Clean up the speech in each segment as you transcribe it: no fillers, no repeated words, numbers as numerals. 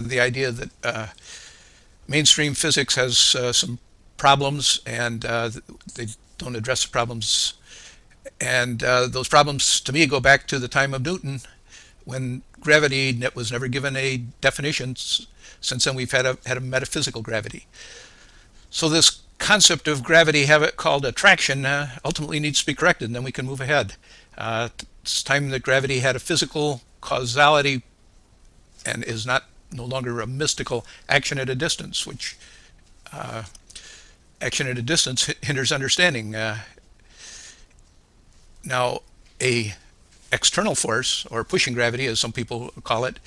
the idea that mainstream physics has some problems, and they don't address the problems. And those problems, to me, go back to the time of Newton, when gravity was never given a definition. Since then, we've had a metaphysical gravity. So this concept of gravity, have it called attraction, ultimately needs to be corrected, and then we can move ahead. It's time that gravity had a physical causality and is no longer a mystical action at a distance, which action at a distance hinders understanding. Now, a external force, or pushing gravity, as some people call it,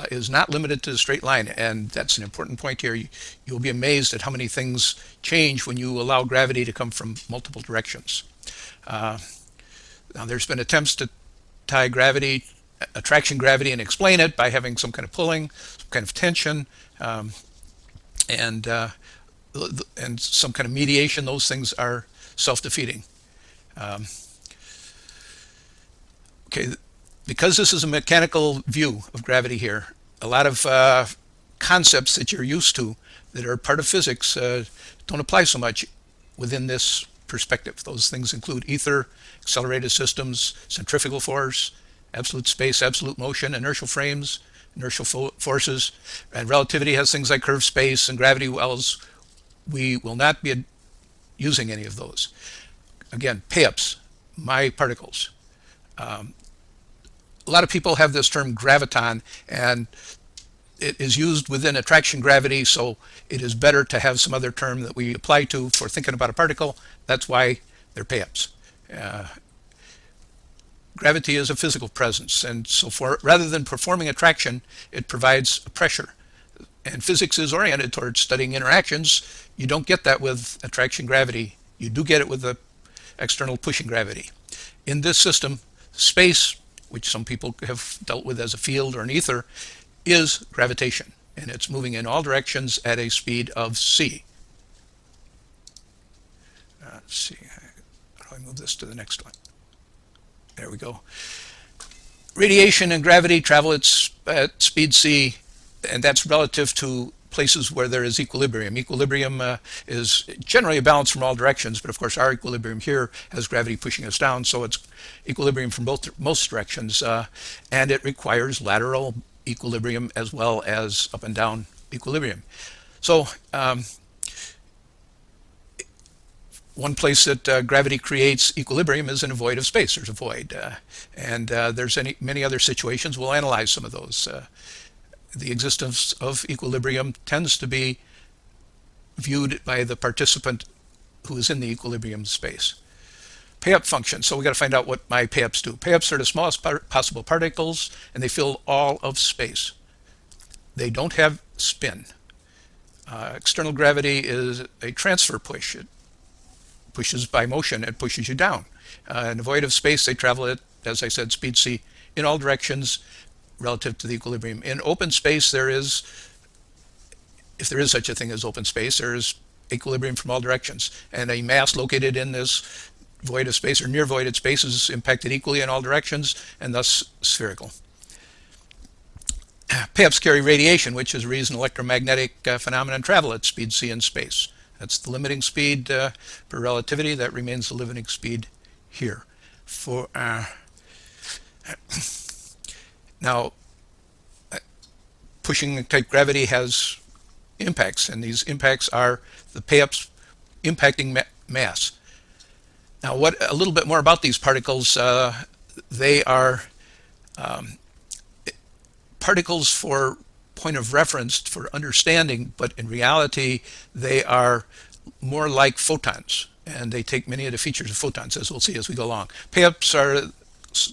is not limited to the straight line, and that's an important point here. You'll be amazed at how many things change when you allow gravity to come from multiple directions. Now, there's been attempts to tie gravity, attraction gravity, and explain it by having some kind of pulling, some kind of tension, and some kind of mediation. Those things are self-defeating. Okay, because this is a mechanical view of gravity here, a lot of concepts that you're used to that are part of physics don't apply so much within this perspective. Those things include ether, accelerated systems, centrifugal force, absolute space, absolute motion, inertial frames, inertial forces, and relativity has things like curved space and gravity wells. We will not be using any of those. Again, PEAPS, my particles. A lot of people have this term graviton, and it is used within attraction gravity, so it is better to have some other term that we apply to for thinking about a particle. That's why they're PEAPS. Gravity is a physical presence, and so rather than performing attraction, it provides a pressure. And physics is oriented towards studying interactions. You don't get that with attraction gravity. You do get it with the external pushing gravity. In this system, space, which some people have dealt with as a field or an ether, is gravitation, and it's moving in all directions at a speed of c. Let's see, how do I move this to the next one? There we go. Radiation and gravity travel at speed c, and that's relative to places where there is equilibrium. Equilibrium is generally a balance from all directions, but of course our equilibrium here has gravity pushing us down, so it's equilibrium from most directions, and it requires lateral equilibrium as well as up and down equilibrium. So one place that gravity creates equilibrium is in a void of space. There's a void, and there's many other situations. We'll analyze some of those. The existence of equilibrium tends to be viewed by the participant who is in the equilibrium space. PEAP function. So we got to find out what my PEAPs do. PEAPs are the smallest possible particles, and they fill all of space. They don't have spin. External gravity is a transfer push. It pushes by motion. It pushes you down. In a void of space, they travel at, as I said, speed c in all directions, relative to the equilibrium. In open space, there is, if there is such a thing as open space, there is equilibrium from all directions, and a mass located in this void of space or near voided space is impacted equally in all directions, and thus spherical. PEAPs carry radiation, which is the reason electromagnetic phenomena travel at speed c in space. That's the limiting speed for relativity. That remains the limiting speed here. For now, pushing type gravity has impacts, and these impacts are the PEAPs impacting mass. Now, a little bit more about these particles. They are particles for point of reference for understanding, but in reality, they are more like photons, and they take many of the features of photons, as we'll see as we go along. PEAPs are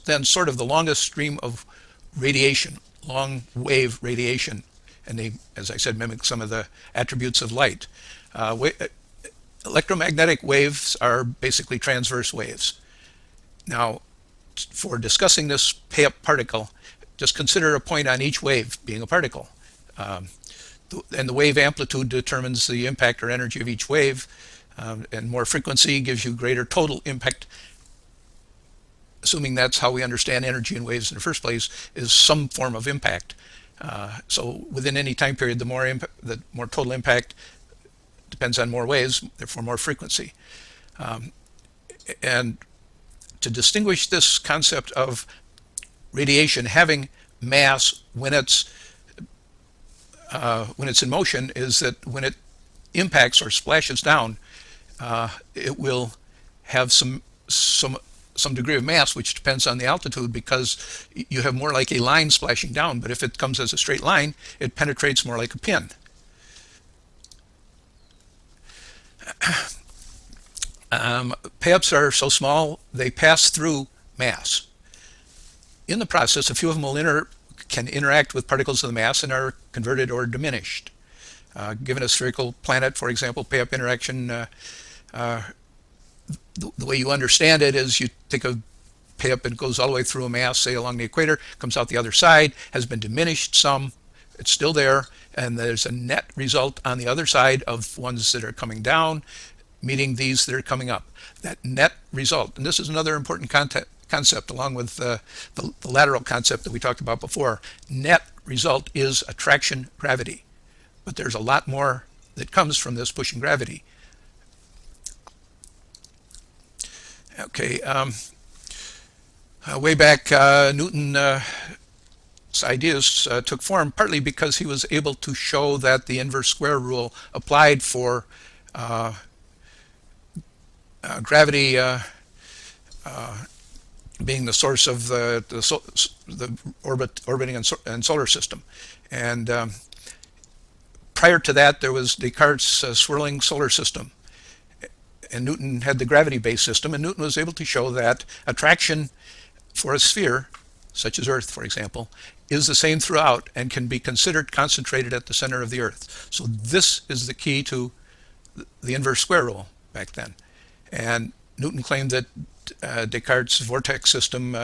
then sort of the longest stream of radiation, long wave radiation, and they, as I said, mimic some of the attributes of light. Electromagnetic waves are basically transverse waves. Now, for discussing this PEAP particle, just consider a point on each wave being a particle. And the wave amplitude determines the impact or energy of each wave, and more frequency gives you greater total impact. Assuming that's how we understand energy in waves in the first place, is some form of impact. So within any time period, the more total impact depends on more waves, therefore more frequency. And to distinguish this concept of radiation having mass when it's in motion is that when it impacts or splashes down, it will have some degree of mass, which depends on the altitude, because you have more like a line splashing down. But if it comes as a straight line, it penetrates more like a pin. PEAPS are so small they pass through mass. In the process, a few of them can interact with particles of the mass and are converted or diminished. Given a spherical planet, for example, PEAP interaction, the way you understand it is you take a PEAP and goes all the way through a mass, say along the equator, comes out the other side, has been diminished some, it's still there, and there's a net result on the other side of ones that are coming down, meeting these that are coming up. That net result, and this is another important concept along with the lateral concept that we talked about before. Net result is attraction gravity, but there's a lot more that comes from this pushing gravity. Okay, way back, Newton's ideas took form partly because he was able to show that the inverse square rule applied for gravity being the source of the orbiting and solar system. And prior to that, there was Descartes' swirling solar system. And Newton had the gravity-based system, and Newton was able to show that attraction for a sphere, such as Earth, for example, is the same throughout and can be considered concentrated at the center of the Earth. So this is the key to the inverse square rule back then. And Newton claimed that Descartes' vortex system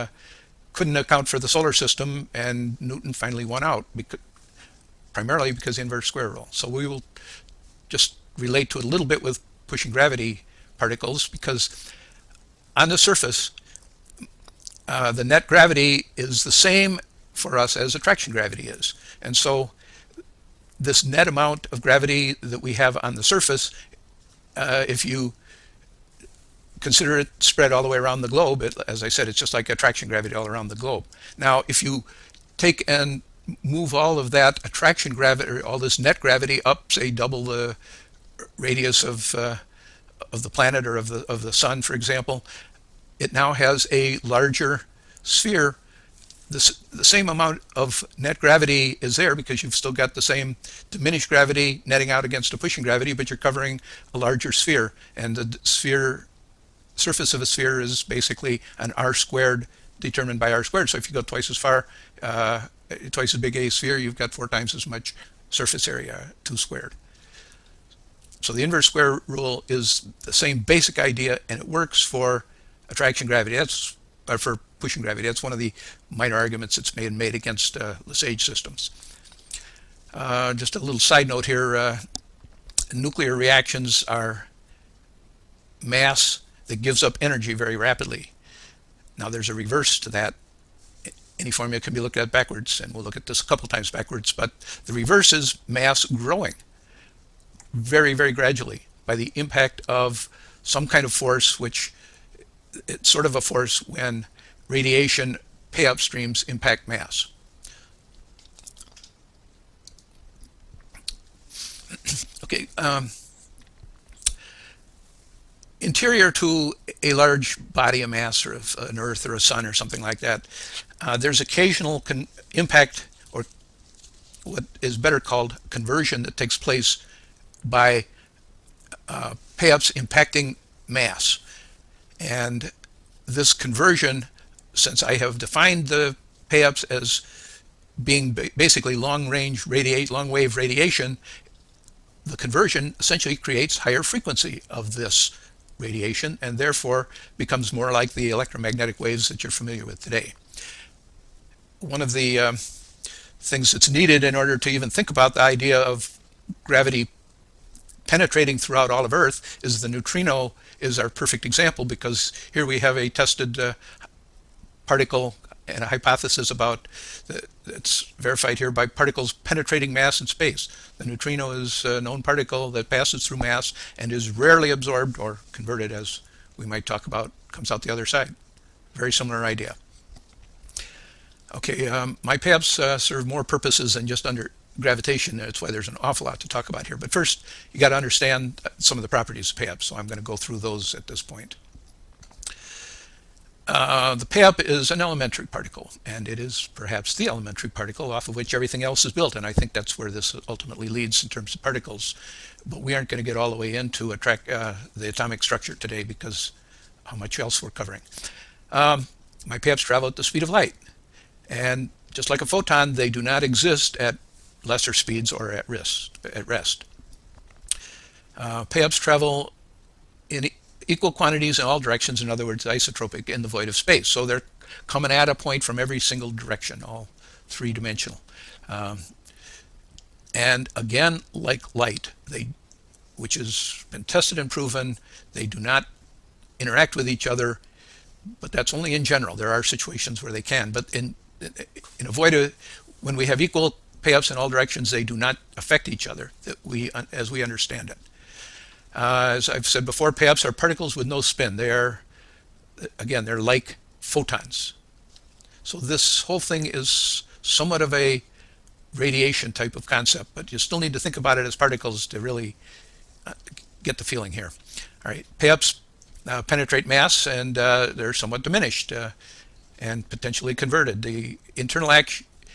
couldn't account for the solar system, and Newton finally won out, primarily because of the inverse square rule. So we will just relate to it a little bit with pushing gravity particles, because on the surface, the net gravity is the same for us as attraction gravity is. And so this net amount of gravity that we have on the surface, if you consider it spread all the way around the globe, as I said, it's just like attraction gravity all around the globe. Now, if you take and move all of that attraction gravity, or all this net gravity up, say double the radius of the planet or of the sun, for example, it now has a larger sphere. The same amount of net gravity is there because you've still got the same diminished gravity netting out against a pushing gravity, but you're covering a larger sphere, and the surface of a sphere is basically an r squared determined by r squared. So if you go twice as far, twice as big a sphere, you've got 4 times as much surface area, 2 squared. So the inverse square rule is the same basic idea, and it works for attraction gravity. That's for pushing gravity. That's one of the minor arguments that's made against Lesage systems. Just a little side note here: nuclear reactions are mass that gives up energy very rapidly. Now there's a reverse to that. Any formula can be looked at backwards, and we'll look at this a couple times backwards. But the reverse is mass growing very, very gradually by the impact of some kind of force, which it's sort of a force when radiation pay-up streams impact mass. Okay, interior to a large body of mass, or of an Earth or a sun or something like that, there's occasional impact, or what is better called conversion, that takes place by pay-ups impacting mass. And this conversion, since I have defined the pay-ups as being basically long-wave radiation, the conversion essentially creates higher frequency of this radiation, and therefore becomes more like the electromagnetic waves that you're familiar with today. One of the things that's needed in order to even think about the idea of gravity penetrating throughout all of Earth is the neutrino is our perfect example, because here we have a tested particle and a hypothesis about that's verified here by particles penetrating mass in space. The neutrino is a known particle that passes through mass and is rarely absorbed or converted, as we might talk about, comes out the other side. Very similar idea. Okay, my PEAPS serve more purposes than just under gravitation. That's why there's an awful lot to talk about here. But first, you got to understand some of the properties of PEAPS, so I'm going to go through those at this point. The PEAP is an elementary particle, and it is perhaps the elementary particle off of which everything else is built, and I think that's where this ultimately leads in terms of particles. But we aren't going to get all the way into the atomic structure today because how much else we're covering. My PEAPs travel at the speed of light, and just like a photon, they do not exist at lesser speeds or at rest. PEAPs travel in equal quantities in all directions, in other words, isotropic in the void of space. So they're coming at a point from every single direction, all three-dimensional. And again, like light, which has been tested and proven, they do not interact with each other, but that's only in general. There are situations where they can, but in a void when we have equal PEAPs in all directions, they do not affect each other as we understand it. As I've said before, PEAPs are particles with no spin. They're like photons. So this whole thing is somewhat of a radiation type of concept, but you still need to think about it as particles to really get the feeling here. All right, PEAPs penetrate mass, and they're somewhat diminished and potentially converted. The internal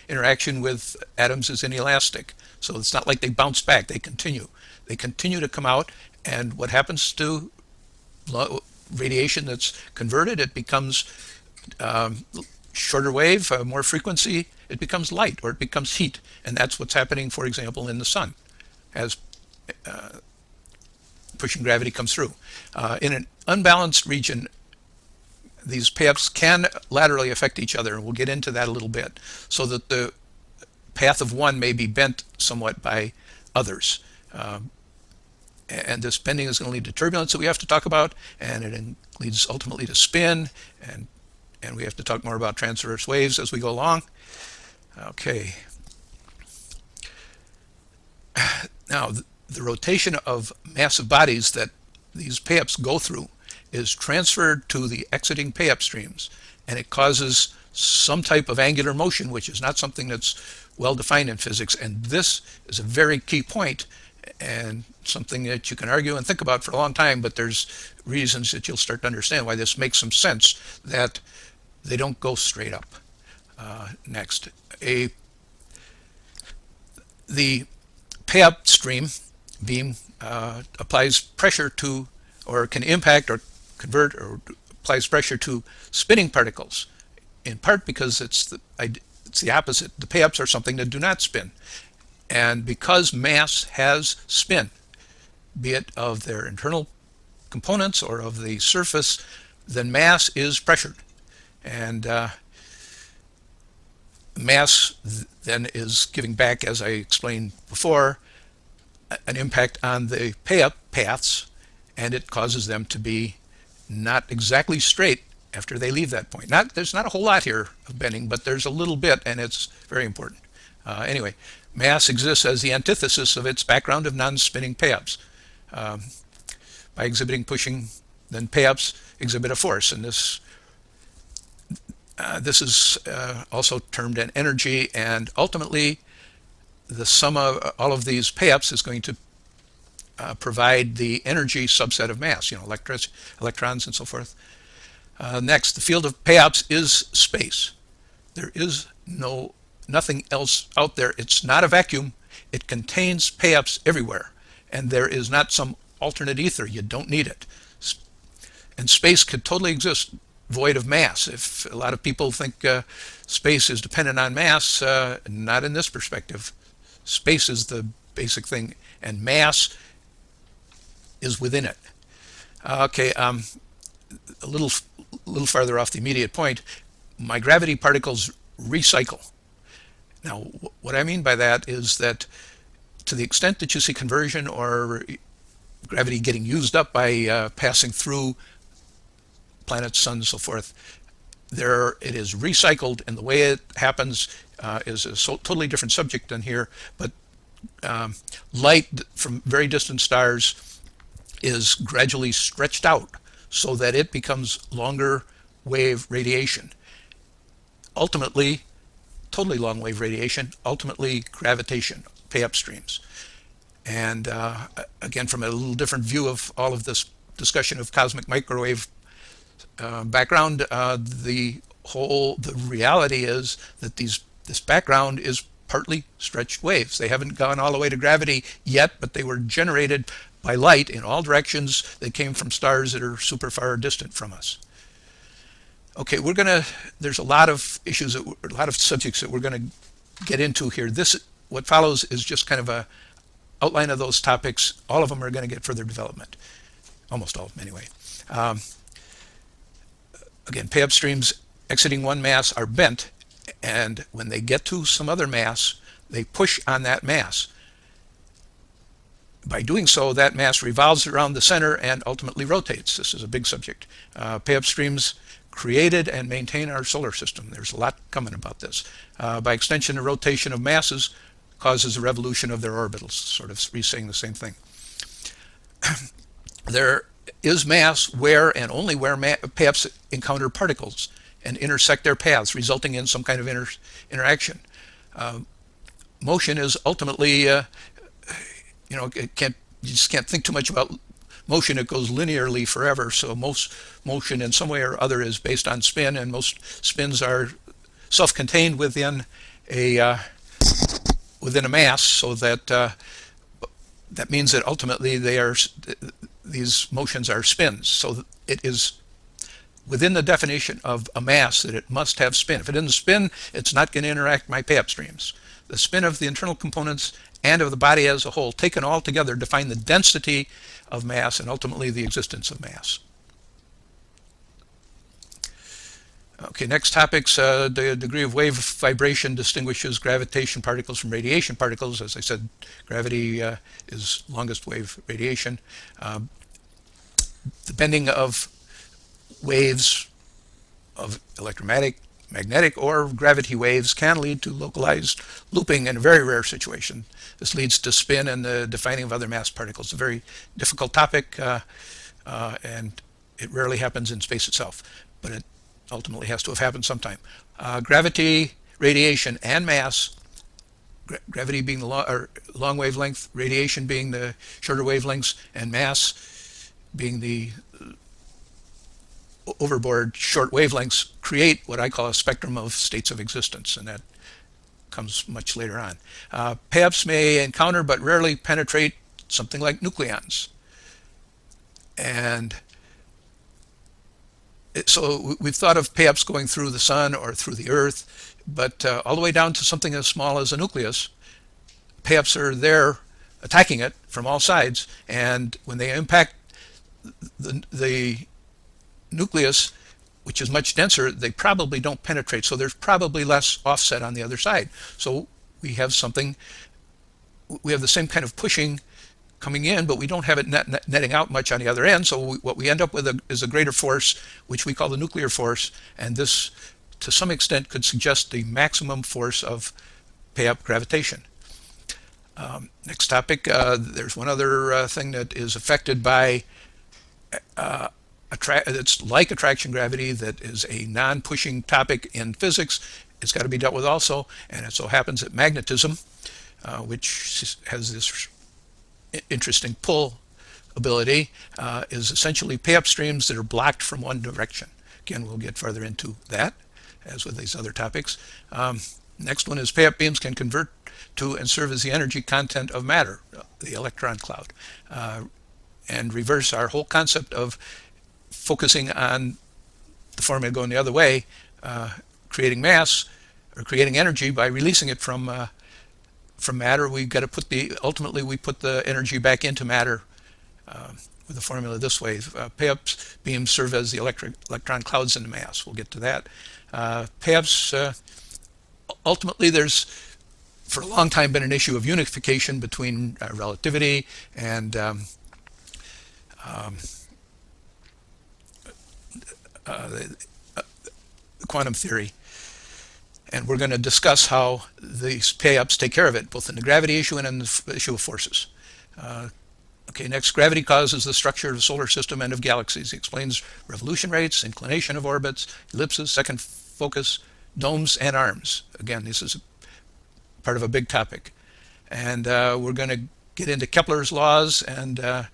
interaction with atoms is inelastic, so it's not like they bounce back. They continue to come out, and what happens to radiation that's converted? It becomes shorter wave, more frequency. It becomes light, or it becomes heat, and that's what's happening, for example, in the sun as pushing gravity comes through. In an unbalanced region, these PEAPs can laterally affect each other, and we'll get into that a little bit, so that the path of one may be bent somewhat by others. And this bending is going to lead to turbulence that we have to talk about, and it leads ultimately to spin, and we have to talk more about transverse waves as we go along. Okay. Now, the rotation of massive bodies that these PEAPs go through is transferred to the exiting PEAP streams, and it causes some type of angular motion, which is not something that's well defined in physics. And this is a very key point, and something that you can argue and think about for a long time, but there's reasons that you'll start to understand why this makes some sense, that they don't go straight up. Next, the PEAP stream beam applies pressure to, or can impact or convert, or applies pressure to spinning particles, in part because it's the opposite. The PEAPs are something that do not spin, and because mass has spin, be it of their internal components or of the surface, then mass is pressured, and mass then is giving back, as I explained before, an impact on the PEAP paths, and it causes them to be not exactly straight after they leave that point. There's not a whole lot here of bending, but there's a little bit, and it's very important. Anyway, mass exists as the antithesis of its background of non-spinning PEAPs. By exhibiting pushing, then PEAPs exhibit a force, and this is also termed an energy, and ultimately the sum of all of these PEAPs is going to provide the energy subset of mass, electrons and so forth. Next, the field of PEAPs is space. There is nothing else out there. It's not a vacuum. It contains PEAPs everywhere, and there is not some alternate ether. You don't need it. And space could totally exist void of mass. If a lot of people think space is dependent on mass, not in this perspective. Space is the basic thing, and mass is within it. Okay, a little farther off the immediate point, my gravity particles recycle. Now, what I mean by that is that to the extent that you see conversion or gravity getting used up by passing through planets, suns, so forth, it is recycled, and the way it happens is a totally different subject than here. But light from very distant stars is gradually stretched out so that it becomes longer wave radiation. Ultimately, totally long wave radiation, ultimately gravitation, PEAPS streams. And again, from a little different view of all of this discussion of cosmic microwave background, the reality is that this background is partly stretched waves. They haven't gone all the way to gravity yet, but they were generated by light in all directions that came from stars that are super far distant from us. Okay, there's a lot of issues, a lot of subjects that we're gonna get into here. What follows is just kind of a outline of those topics. All of them are gonna get further development. Almost all of them anyway. Again, PEAPS streams exiting one mass are bent, and when they get to some other mass, they push on that mass. By doing so, that mass revolves around the center and ultimately rotates. This is a big subject. PEAPS streams created and maintain our solar system. There's a lot coming about this. By extension, the rotation of masses causes a revolution of their orbitals, sort of saying the same thing. There is mass where and only where PEAPS encounter particles and intersect their paths, resulting in some kind of interaction. Motion is ultimately, you just can't think too much about motion. It goes linearly forever. So most motion in some way or other is based on spin, and most spins are self-contained within a mass. So that means that ultimately these motions are spins. So it is within the definition of a mass that it must have spin. If it doesn't spin, it's not going to interact with my PEAPS streams. The spin of the internal components and of the body as a whole, taken all together, define the density of mass and ultimately the existence of mass. Okay, next topics. The degree of wave vibration distinguishes gravitation particles from radiation particles. As I said, gravity is longest wave radiation. The bending of waves of electromagnetic, or gravity waves can lead to localized looping in a very rare situation. This leads to spin and the defining of other mass particles. It's a very difficult topic, and it rarely happens in space itself, but it ultimately has to have happened sometime. Gravity, radiation, and mass, gravity being the long wavelength, radiation being the shorter wavelengths, and mass being the overboard short wavelengths, create what I call a spectrum of states of existence, and that comes much later on. PEAPS may encounter but rarely penetrate something like nucleons. And so we've thought of PEAPS going through the sun or through the earth, but all the way down to something as small as a nucleus. PEAPS are there attacking it from all sides, and when they impact the nucleus, which is much denser, they probably don't penetrate. So there's probably less offset on the other side. So we have the same kind of pushing coming in, but we don't have it netting out much on the other end. So what we end up with is a greater force, which we call the nuclear force. And this, to some extent, could suggest the maximum force of PEAPS gravitation. Next topic, there's one other thing that is affected by it's like attraction gravity, that is a non-pushing topic in physics. It's got to be dealt with also, and it so happens that magnetism, which has this interesting pull ability, is essentially PEAPS streams that are blocked from one direction. Again, we'll get further into that, as with these other topics. Next one is PEAPS beams can convert to and serve as the energy content of matter, the electron cloud, and reverse our whole concept of focusing on the formula going the other way, creating mass or creating energy by releasing it from matter. We've got to ultimately we put the energy back into matter with the formula this way. PEAPS beams serve as the electron clouds in the mass. We'll get to that. PEAPS, ultimately there's for a long time been an issue of unification between relativity and quantum theory. And we're going to discuss how these PEAPS take care of it, both in the gravity issue and in the issue of forces. Okay, next, gravity causes the structure of the solar system and of galaxies. He explains revolution rates, inclination of orbits, ellipses, second focus, domes, and arms. Again, this is part of a big topic. And we're going to get into Kepler's laws and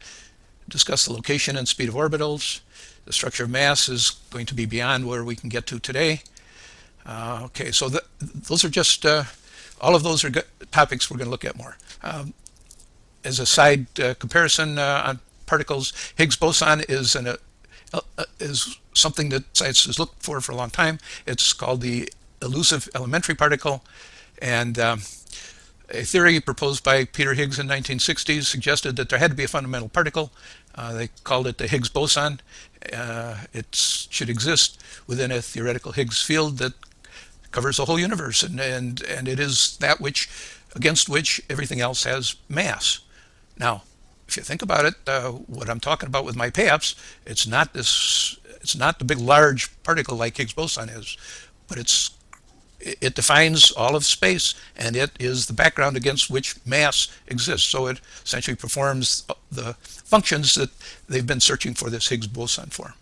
discuss the location and speed of orbitals. The structure of mass is going to be beyond where we can get to today. Okay, so those are just, all of those are topics we're going to look at more. As a side comparison on particles, Higgs boson is something that science has looked for a long time. It's called the elusive elementary particle, and a theory proposed by Peter Higgs in the 1960s suggested that there had to be a fundamental particle. They called it the Higgs boson. It should exist within a theoretical Higgs field that covers the whole universe, and it is that which against which everything else has mass. Now, if you think about it, what I'm talking about with my PEAPS, it's not the big large particle like Higgs boson is, but it defines all of space, and it is the background against which mass exists. So it essentially performs the functions that they've been searching for this Higgs boson for.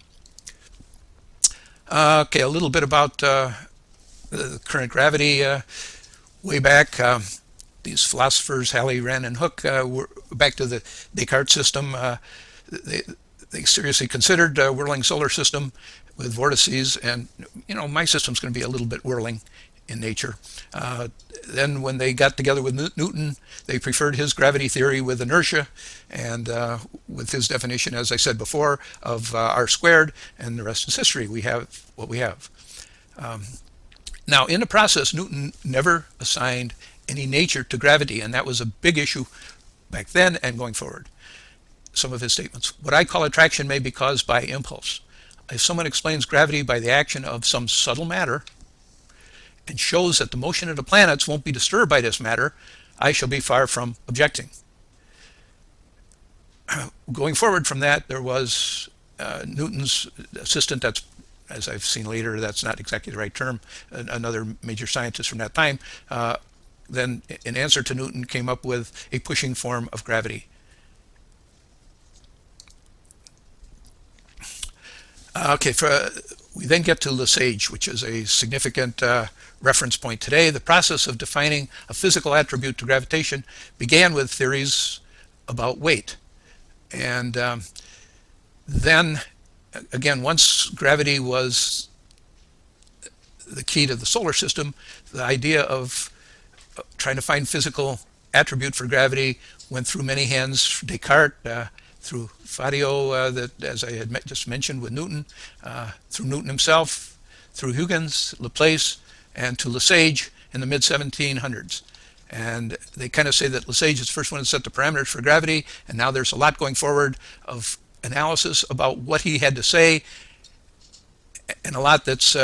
Okay, a little bit about the current gravity. Way back, these philosophers, Halley, Wren, and Hooke, were back to the Descartes system. They seriously considered a whirling solar system with vortices, and my system's going to be a little bit whirling in nature. Then when they got together with Newton, they preferred his gravity theory with inertia, and with his definition, as I said before, of r squared, and the rest is history. We have what we have. Now, in the process, Newton never assigned any nature to gravity, and that was a big issue back then and going forward. Some of his statements. What I call attraction may be caused by impulse. If someone explains gravity by the action of some subtle matter and shows that the motion of the planets won't be disturbed by this matter, I shall be far from objecting. Going forward from that, there was Newton's assistant, that's, as I've seen later, that's not exactly the right term, another major scientist from that time, then in answer to Newton came up with a pushing form of gravity. Okay, we then get to Lesage, which is a significant reference point today. The process of defining a physical attribute to gravitation began with theories about weight. And then, again, once gravity was the key to the solar system, the idea of trying to find physical attribute for gravity went through many hands: Descartes, through Fadio, that, as I had just mentioned, with Newton, through Newton himself, through Huygens, Laplace, and to Lesage in the mid-1700s. And they kind of say that Lesage is the first one to set the parameters for gravity, and now there's a lot going forward of analysis about what he had to say, and a lot that's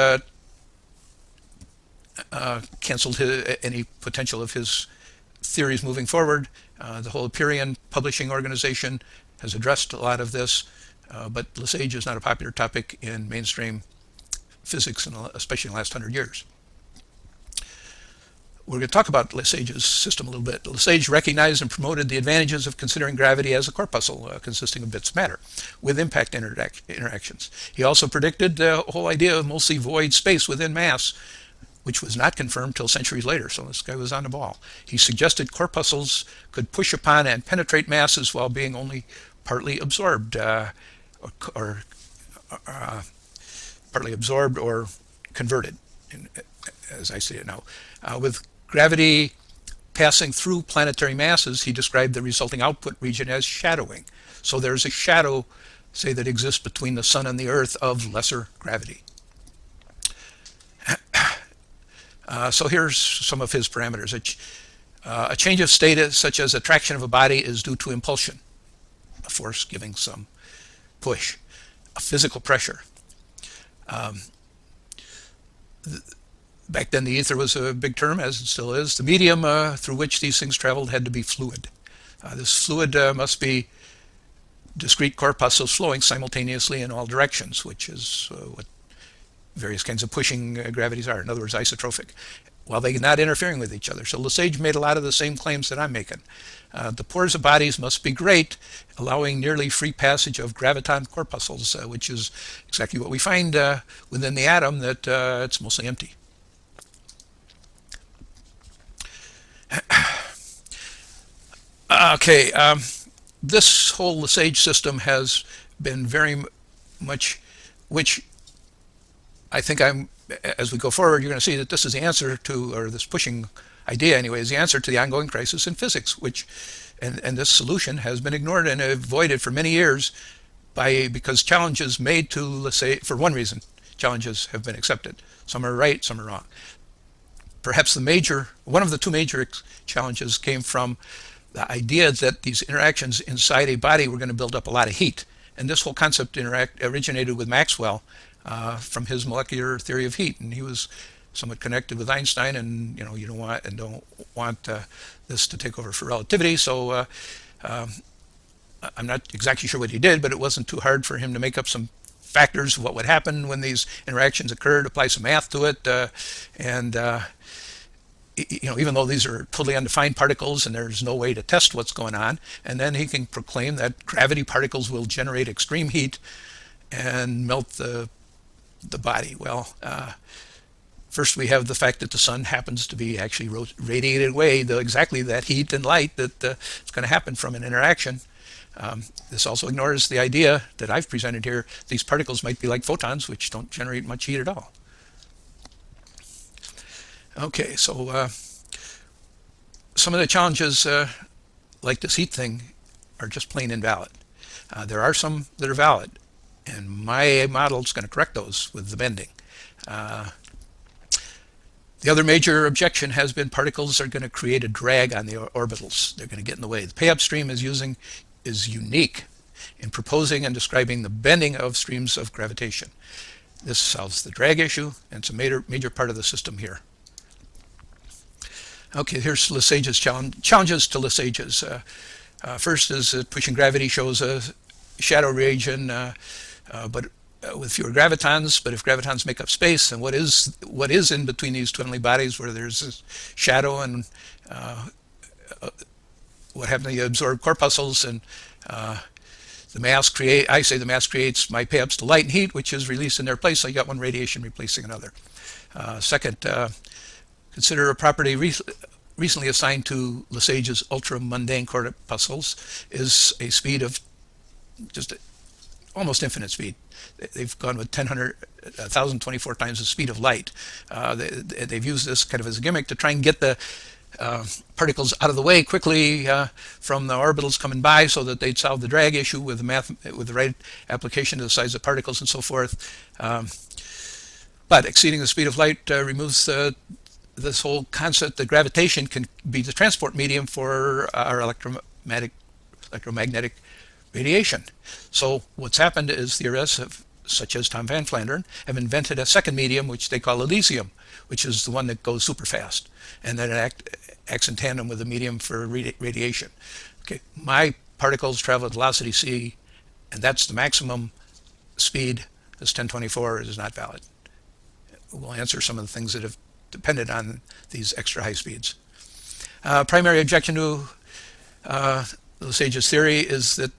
canceled any potential of his theories moving forward. The whole Empyrean publishing organization has addressed a lot of this, but Lesage is not a popular topic in mainstream physics, especially in the last 100 years. We're going to talk about Lesage's system a little bit. Lesage recognized and promoted the advantages of considering gravity as a corpuscle consisting of bits of matter with impact interactions. He also predicted the whole idea of mostly void space within mass, which was not confirmed till centuries later, so this guy was on the ball. He suggested corpuscles could push upon and penetrate masses while being only partly absorbed, or partly absorbed or converted, as I see it now. With gravity passing through planetary masses, he described the resulting output region as shadowing. So there's a shadow, say, that exists between the sun and the earth of lesser gravity. So here's some of his parameters. A change of state such as attraction of a body is due to impulsion, a force giving some push, a physical pressure. Back then the ether was a big term, as it still is. The medium through which these things traveled had to be fluid. This fluid must be discrete corpuscles flowing simultaneously in all directions, which is what various kinds of pushing gravities are. In other words, isotropic, while they're not interfering with each other. So Lesage made a lot of the same claims that I'm making. The pores of bodies must be great, allowing nearly free passage of graviton corpuscles, which is exactly what we find within the atom, that it's mostly empty. Okay, this whole Lesage system has been very much, which I think as we go forward, you're going to see that this is the answer to, or this pushing idea anyway, is the answer to the ongoing crisis in physics, and this solution has been ignored and avoided for many years because challenges made to, let's say, for one reason, challenges have been accepted. Some are right, some are wrong. Perhaps one of the two major challenges came from the idea that these interactions inside a body were going to build up a lot of heat. And this whole concept originated with Maxwell from his molecular theory of heat, and he was somewhat connected with Einstein. And you don't want this to take over for relativity. So I'm not exactly sure what he did, but it wasn't too hard for him to make up some factors of what would happen when these interactions occurred, apply some math to it, and even though these are totally undefined particles and there's no way to test what's going on, and then he can proclaim that gravity particles will generate extreme heat and melt the body. Well, first we have the fact that the sun happens to be actually radiated away exactly that heat and light that is going to happen from an interaction. This also ignores the idea that I've presented here. These particles might be like photons, which don't generate much heat at all. Okay, so some of the challenges, like this heat thing, are just plain invalid. There are some that are valid, and my model is going to correct those with the bending. The other major objection has been particles are going to create a drag on the orbitals. They're going to get in the way. The PEAPS stream is unique in proposing and describing the bending of streams of gravitation. This solves the drag issue, and it's a major part of the system here. Okay, here's Lesage's challenges to Lesage's. First is that pushing gravity shows a shadow region, but with fewer gravitons. But if gravitons make up space, then what is in between these twinly bodies where there's this shadow, and what happens? You absorb corpuscles, and the mass creates my PEAPS to light and heat, which is released in their place. So you got one radiation replacing another. Second, consider a property recently assigned to Lesage's ultra-mundane corpuscles is a speed of just almost infinite speed. They've gone with 1,024 times the speed of light. They've used this kind of as a gimmick to try and get the particles out of the way quickly from the orbitals coming by, so that they'd solve the drag issue with the right application to the size of particles and so forth. But exceeding the speed of light removes this whole concept that gravitation can be the transport medium for our electromagnetic radiation. So what's happened is theorists such as Tom Van Flandern have invented a second medium, which they call Elysium, which is the one that goes super fast, and then it acts in tandem with the medium for radiation. Okay, my particles travel at velocity c, and that's the maximum speed. This 1024 is not valid. We'll answer some of the things that have depended on these extra high speeds. Primary objection to Lesage's theory is that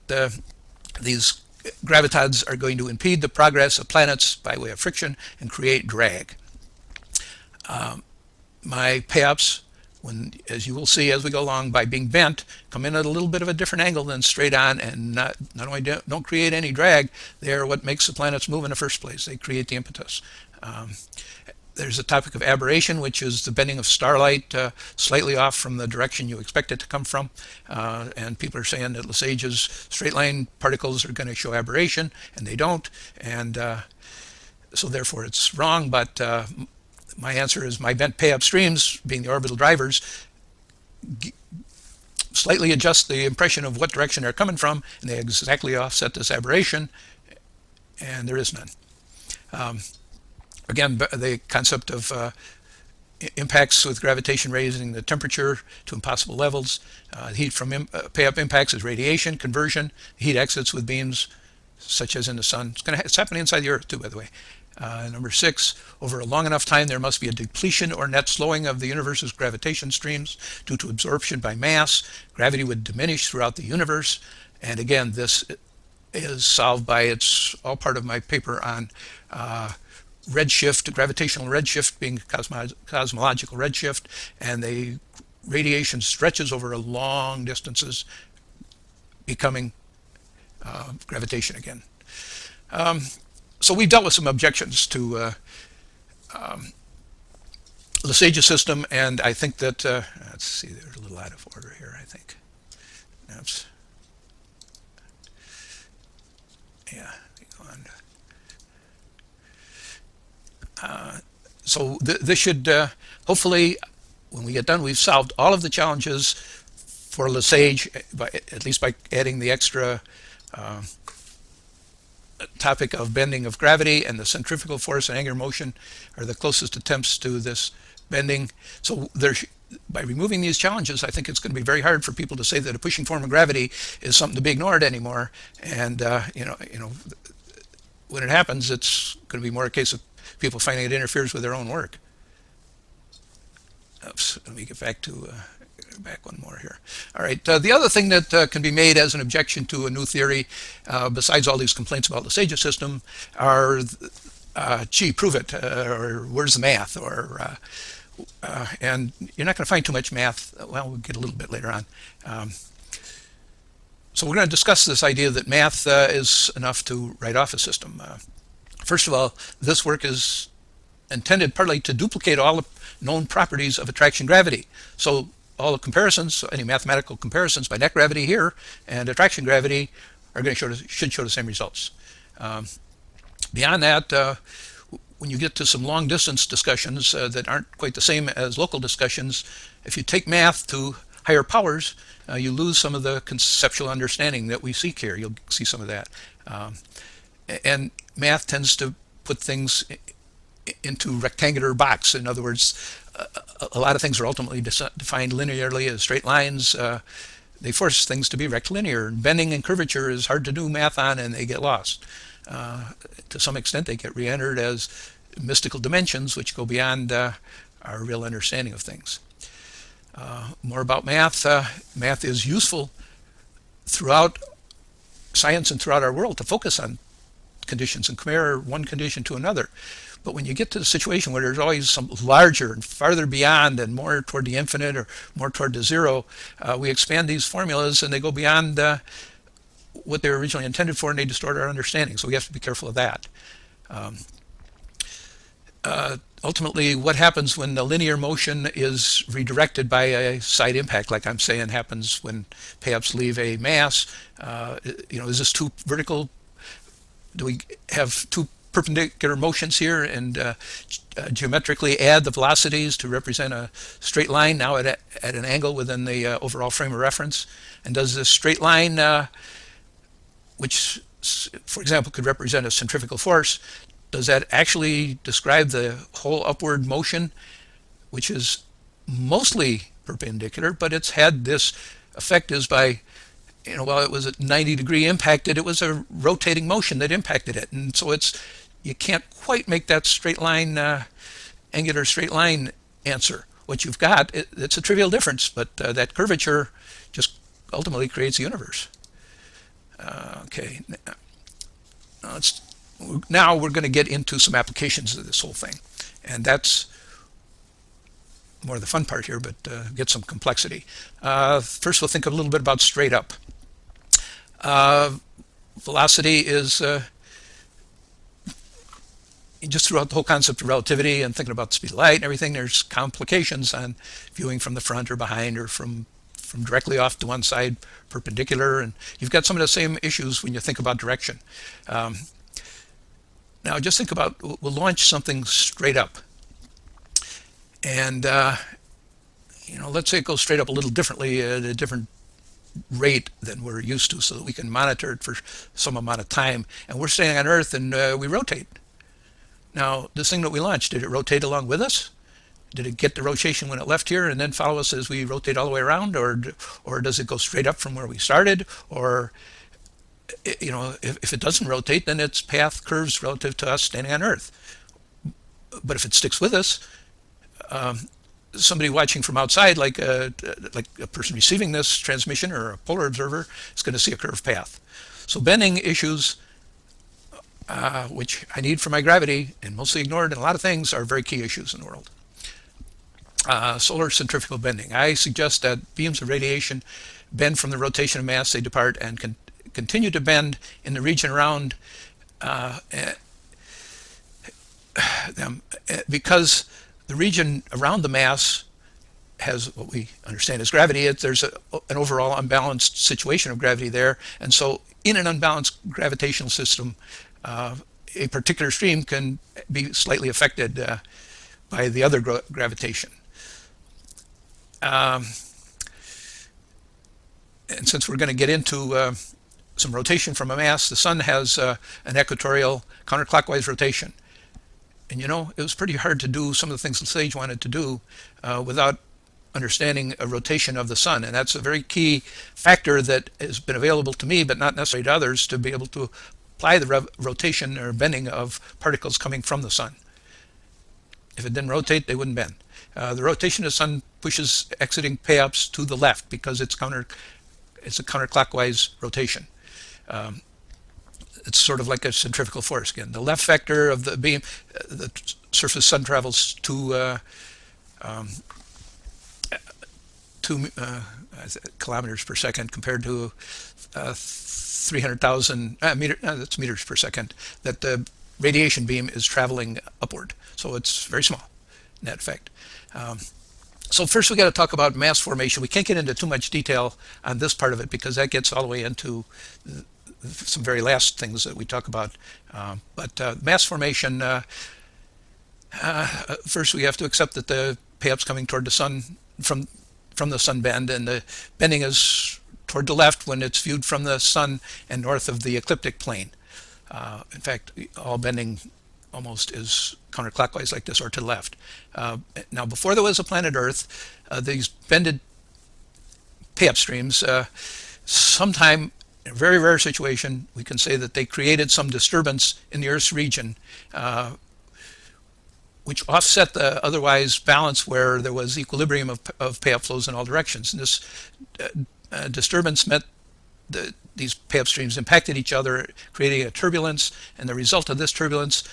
these gravitons are going to impede the progress of planets by way of friction and create drag. My PEAPS, as you will see as we go along, by being bent, come in at a little bit of a different angle than straight on, and not only don't create any drag, they are what makes the planets move in the first place. They create the impetus. There's a topic of aberration, which is the bending of starlight slightly off from the direction you expect it to come from. And people are saying that Lesage's straight line particles are going to show aberration, and they don't. And so therefore it's wrong. But my answer is my bent PEAPS streams, being the orbital drivers, slightly adjust the impression of what direction they're coming from, and they exactly offset this aberration, and there is none. Again, the concept of impacts with gravitation raising the temperature to impossible levels. Heat from PEAPS impacts is radiation conversion. Heat exits with beams such as in the sun. It's happening inside the Earth too, by the way. Number 6, over a long enough time, there must be a depletion or net slowing of the universe's gravitation streams due to absorption by mass. Gravity would diminish throughout the universe. And again, this is solved by, it's all part of my paper on redshift, gravitational redshift being cosmological redshift, and the radiation stretches over long distances, becoming gravitation again. So we've dealt with some objections to Lesage's system, and I think that, let's see, they're a little out of order here, I think. That's, yeah, go on. So this should, hopefully, when we get done, we've solved all of the challenges for Lesage, at least by adding the extra topic of bending of gravity, and the centrifugal force and angular motion are the closest attempts to this bending. So by removing these challenges, I think it's going to be very hard for people to say that a pushing form of gravity is something to be ignored anymore. And when it happens, it's going to be more a case of people finding it interferes with their own work. Oops, let me get back one more here. All right, the other thing that can be made as an objection to a new theory, besides all these complaints about Lesage's system, are, gee, prove it, or where's the math, or and you're not going to find too much math. Well, we'll get a little bit later on. So we're going to discuss this idea that math is enough to write off a system. First of all, this work is intended partly to duplicate all the known properties of attraction gravity. So all the comparisons, any mathematical comparisons by net gravity here and attraction gravity are going to should show the same results. Beyond that, when you get to some long distance discussions that aren't quite the same as local discussions, if you take math to higher powers, you lose some of the conceptual understanding that we seek here. You'll see some of that. And math tends to put things into rectangular box. In other words, a lot of things are ultimately defined linearly as straight lines. They force things to be rectilinear. Bending and curvature is hard to do math on, and they get lost. To some extent, they get re-entered as mystical dimensions, which go beyond our real understanding of things. More about math. Math is useful throughout science and throughout our world to focus on conditions and compare one condition to another. But when you get to the situation where there's always some larger and farther beyond and more toward the infinite or more toward the zero, we expand these formulas and they go beyond what they were originally intended for, and they distort our understanding. So we have to be careful of that. Ultimately, what happens when the linear motion is redirected by a side impact, like I'm saying happens when PEAPS leave a mass? Is this too vertical? Do we have two perpendicular motions here and geometrically add the velocities to represent a straight line now at an angle within the overall frame of reference? And does this straight line, which, for example, could represent a centrifugal force, does that actually describe the whole upward motion, which is mostly perpendicular, but it's had this effect is by, while it was a 90-degree impacted, it was a rotating motion that impacted it. And so you can't quite make that straight line, angular straight line answer. What you've got, it's a trivial difference, but that curvature just ultimately creates the universe. Okay, now we're going to get into some applications of this whole thing. And that's more the fun part here, but get some complexity. First, we'll think a little bit about straight up. Velocity is just throughout the whole concept of relativity and thinking about the speed of light and everything, there's complications on viewing from the front or behind or from directly off to one side perpendicular. And you've got some of the same issues when you think about direction. Now just think about, we'll launch something straight up. And, let's say it goes straight up a little differently at a different rate than we're used to so that we can monitor it for some amount of time. And we're staying on Earth and we rotate. Now, this thing that we launched, did it rotate along with us? Did it get the rotation when it left here and then follow us as we rotate all the way around? Or does it go straight up from where we started? Or if it doesn't rotate, then its path curves relative to us standing on Earth. But if it sticks with us, somebody watching from outside, like a person receiving this transmission or a polar observer, is going to see a curved path. So bending issues, which I need for my gravity and mostly ignored in a lot of things, are very key issues in the world. Solar centrifugal bending. I suggest that beams of radiation bend from the rotation of mass they depart and continue to bend in the region around them, because the region around the mass has what we understand as gravity. There's an overall unbalanced situation of gravity there, and so in an unbalanced gravitational system, a particular stream can be slightly affected by the other gravitation. And since we're going to get into some rotation from a mass, the sun has an equatorial counterclockwise rotation. And it was pretty hard to do some of the things the Sage wanted to do without understanding a rotation of the sun. And that's a very key factor that has been available to me, but not necessarily to others, to be able to apply the rotation or bending of particles coming from the sun. If it didn't rotate, they wouldn't bend. The rotation of the sun pushes exiting PEAPS to the left because it's a counterclockwise rotation. It's sort of like a centrifugal force again. The left vector of the beam, the surface sun travels to 2 kilometers per second compared to 300,000 that's meters per second that the radiation beam is traveling upward. So it's very small, net effect. So first we got to talk about mass formation. We can't get into too much detail on this part of it because that gets all the way into some very last things that we talk about. But mass formation, first we have to accept that the PEAPS coming toward the sun from the sun bend, and the bending is toward the left when it's viewed from the sun and north of the ecliptic plane. In fact, all bending almost is counterclockwise like this or to the left. Now, before there was a planet Earth, these bended PEAPS streams, sometime in a very rare situation, we can say that they created some disturbance in the Earth's region, which offset the otherwise balance where there was equilibrium of PEAPS flows in all directions. And this disturbance meant these PEAPS streams impacted each other, creating a turbulence, and the result of this turbulence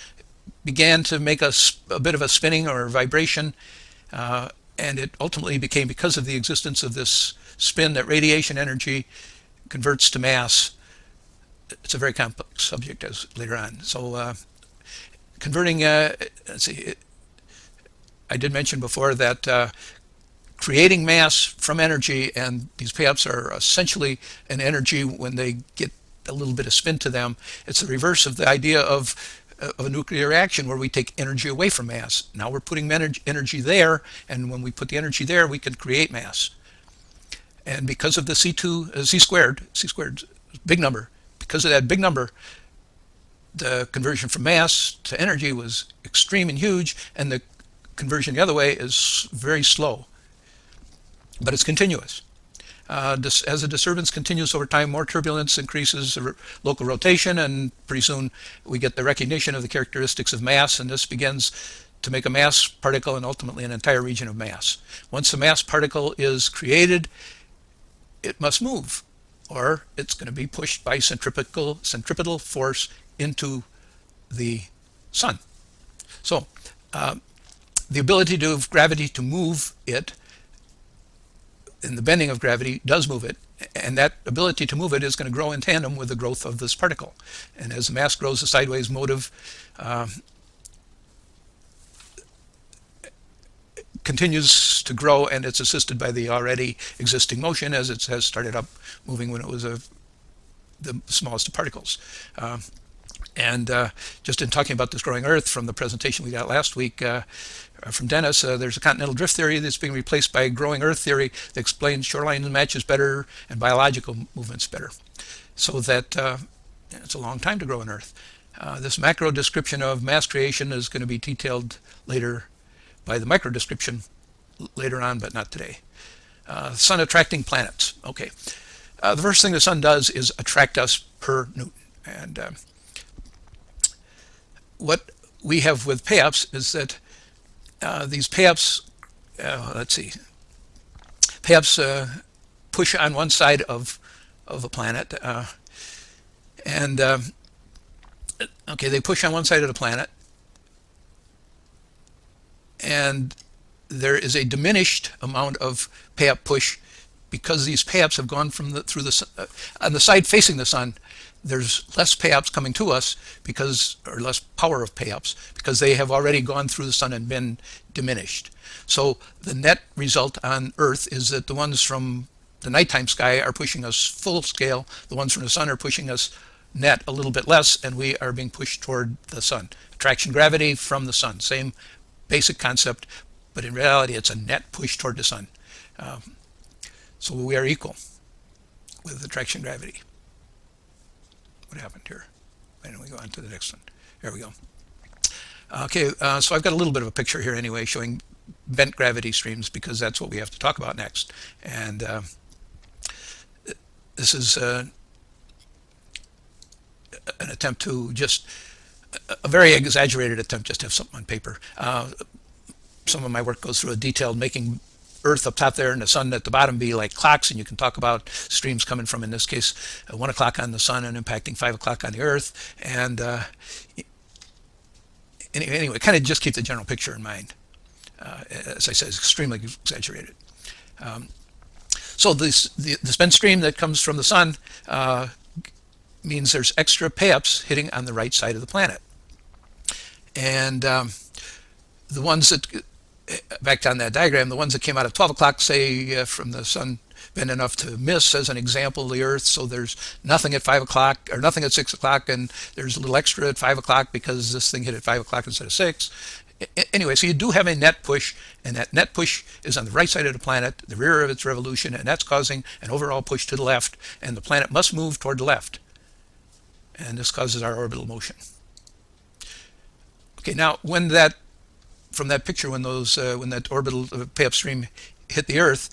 began to make a bit of a spinning or vibration, and it ultimately became, because of the existence of this spin, that radiation energy converts to mass. It's a very complex subject as later on. So converting, let's see, I did mention before that creating mass from energy, and these PEAPS are essentially an energy when they get a little bit of spin to them. It's the reverse of the idea of a nuclear reaction where we take energy away from mass. Now we're putting energy there, and when we put the energy there, we can create mass. And because of the c squared, big number, because of that big number, the conversion from mass to energy was extreme and huge, and the conversion the other way is very slow, but it's continuous. As the disturbance continues over time, more turbulence increases local rotation, and pretty soon we get the recognition of the characteristics of mass, and this begins to make a mass particle and ultimately an entire region of mass. Once a mass particle is created, it must move, or it's going to be pushed by centripetal force into the sun. So the ability of gravity to move it, and the bending of gravity does move it, and that ability to move it is going to grow in tandem with the growth of this particle. And as the mass grows, the sideways motive continues to grow, and it's assisted by the already existing motion as it has started up moving when it was the smallest of particles. And just in talking about this growing Earth from the presentation we got last week from Dennis, there's a continental drift theory that's being replaced by a growing Earth theory that explains shoreline matches better and biological movements better. So that it's a long time to grow on Earth. This macro description of mass creation is going to be detailed later by the micro description later on, but not today. Sun attracting planets. Okay. The first thing the sun does is attract us per Newton. And what we have with PEAPS is that these PEAPS, let's see, PEAPS push on one side of a planet, and okay, they push on one side of the planet, and there is a diminished amount of PEAP push because these PEAPs have gone from through the on the side facing the sun. There's less PEAPs coming to us or less power of PEAPs because they have already gone through the sun and been diminished. So the net result on Earth is that the ones from the nighttime sky are pushing us full scale. The ones from the sun are pushing us net a little bit less, and we are being pushed toward the sun. Attraction gravity from the sun, same basic concept, but in reality it's a net push toward the sun. So we are equal with attraction gravity. What happened here? Why don't we go on to the next one? There we go. Okay, so I've got a little bit of a picture here anyway showing bent gravity streams because that's what we have to talk about next. And this is an attempt to just, a very exaggerated attempt just to have something on paper. Some of my work goes through a detailed making Earth up top there and the sun at the bottom be like clocks, and you can talk about streams coming from, in this case, 1 o'clock on the sun and impacting 5 o'clock on the Earth. And anyway, kind of just keep the general picture in mind. As I said, it's extremely exaggerated. So this bent stream that comes from the sun means there's extra PEAPs hitting on the right side of the planet. And the ones that, back on that diagram, the ones that came out at 12 o'clock, say from the sun, been enough to miss, as an example, the Earth. So there's nothing at 5 o'clock or nothing at 6 o'clock, and there's a little extra at 5 o'clock because this thing hit at 5 o'clock instead of 6. Anyway, so you do have a net push, and that net push is on the right side of the planet, the rear of its revolution, and that's causing an overall push to the left, and the planet must move toward the left. And this causes our orbital motion. Okay, now when that, from that picture, when that orbital PEAP stream hit the Earth,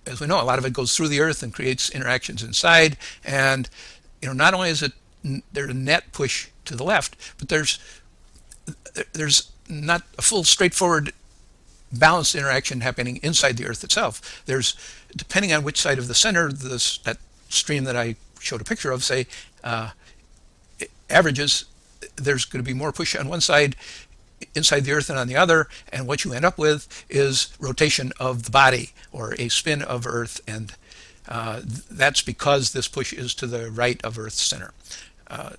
as we know, a lot of it goes through the Earth and creates interactions inside. And not only is there a net push to the left, but there's not a full, straightforward, balanced interaction happening inside the Earth itself. There's, depending on which side of the center that stream that I showed a picture of, say, averages, there's going to be more push on one side inside the Earth than on the other, and what you end up with is rotation of the body, or a spin of Earth, and that's because this push is to the right of Earth's center.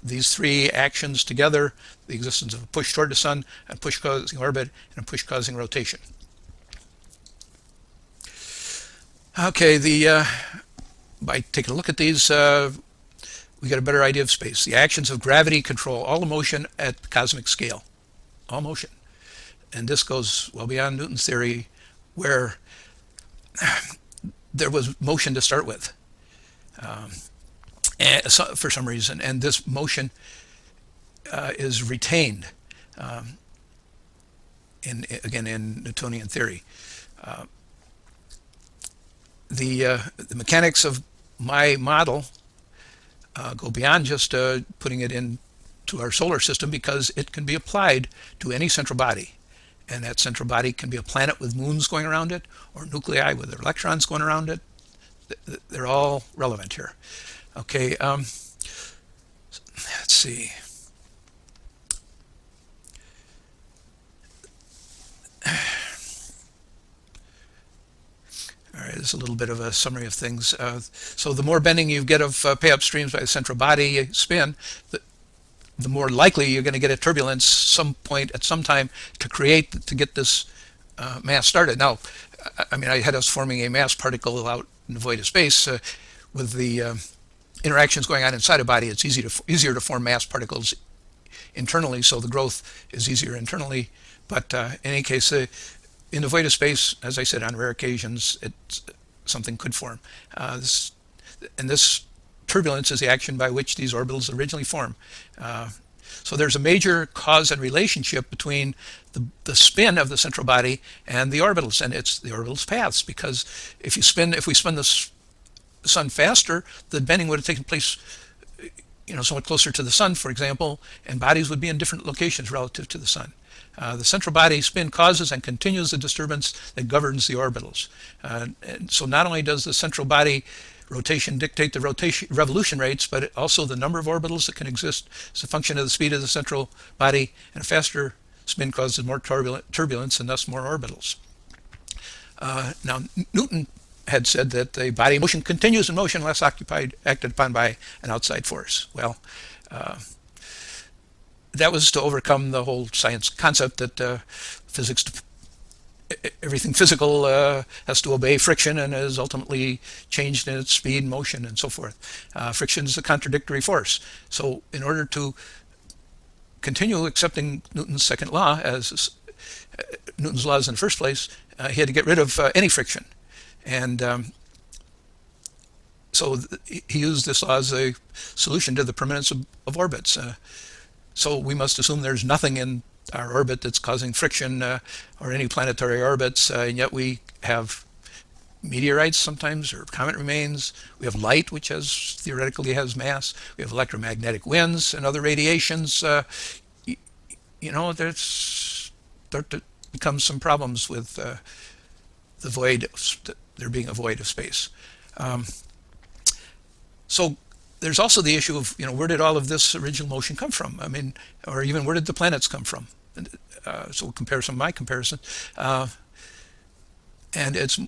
These three actions together, the existence of a push toward the sun, a push causing orbit, and a push causing rotation. Okay, by taking a look at these, we get a better idea of space. The actions of gravity control all the motion at the cosmic scale. All motion. And this goes well beyond Newton's theory, where there was motion to start with for some reason, and this motion is retained in Newtonian theory. The mechanics of my model go beyond just putting it into our solar system, because it can be applied to any central body, and that central body can be a planet with moons going around it, or nuclei with their electrons going around it. They're all relevant here. Okay, let's see. All right, this is a little bit of a summary of things. So the more bending you get of PEAP streams by the central body spin, the more likely you're going to get a turbulence at some time to get this mass started. Now, I mean, I had us forming a mass particle out in the void of space. With the interactions going on inside a body, it's easier to form mass particles internally, so the growth is easier internally. But in any case, in the void of space, as I said, on rare occasions, something could form. This turbulence is the action by which these orbitals originally form. So there's a major cause and relationship between the spin of the central body and the orbitals, and it's the orbitals' paths. Because if we spin this the sun faster, the bending would have taken place, somewhat closer to the sun, for example, and bodies would be in different locations relative to the sun. The central body spin causes and continues the disturbance that governs the orbitals. And so not only does the central body rotation dictate the revolution rates, but also the number of orbitals that can exist as a function of the speed of the central body, and a faster spin causes more turbulence and thus more orbitals. Now, Newton had said that the body motion continues in motion unless acted upon by an outside force. Well, that was to overcome the whole science concept that everything physical has to obey friction and is ultimately changed in its speed, motion, and so forth. Friction is a contradictory force. So in order to continue accepting Newton's second law as Newton's laws in the first place, he had to get rid of any friction. And so he used this law as a solution to the permanence of orbits. So we must assume there's nothing in our orbit that's causing friction or any planetary orbits, and yet we have meteorites sometimes, or comet remains. We have light, which theoretically has mass. We have electromagnetic winds and other radiations. There's start to become some problems with the void, there being a void of space. So there's also the issue of, where did all of this original motion come from? I mean, or even where did the planets come from? So we'll compare some of my comparisons. And it's,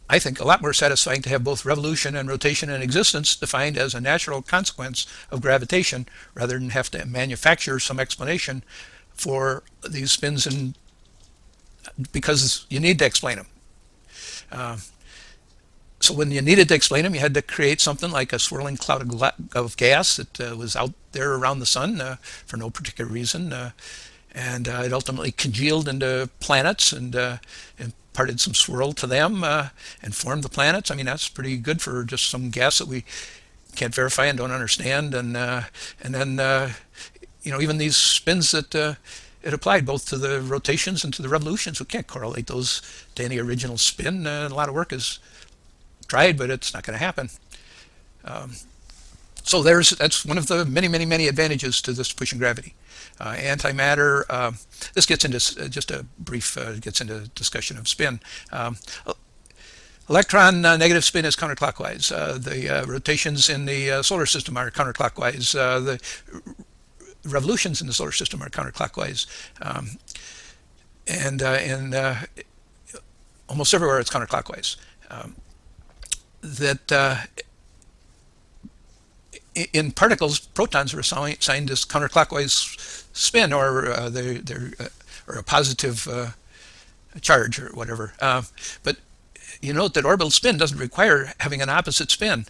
I think, a lot more satisfying to have both revolution and rotation and existence defined as a natural consequence of gravitation, rather than have to manufacture some explanation for these spins, because you need to explain them. So when you needed to explain them, you had to create something like a swirling cloud of gas that was out there around the sun for no particular reason. And it ultimately congealed into planets and imparted some swirl to them and formed the planets. I mean, that's pretty good for just some gas that we can't verify and don't understand. And then, even these spins that it applied both to the rotations and to the revolutions. We can't correlate those to any original spin. A lot of work is tried, but it's not going to happen. So that's one of the many advantages to this pushing gravity. Antimatter, this gets into just a brief, gets into discussion of spin. Electron negative spin is counterclockwise. The rotations in the solar system are counterclockwise. The revolutions in the solar system are counterclockwise. And in almost everywhere it's counterclockwise. In particles, protons are assigned this counterclockwise spin, or a positive charge, or whatever. But you note that orbital spin doesn't require having an opposite spin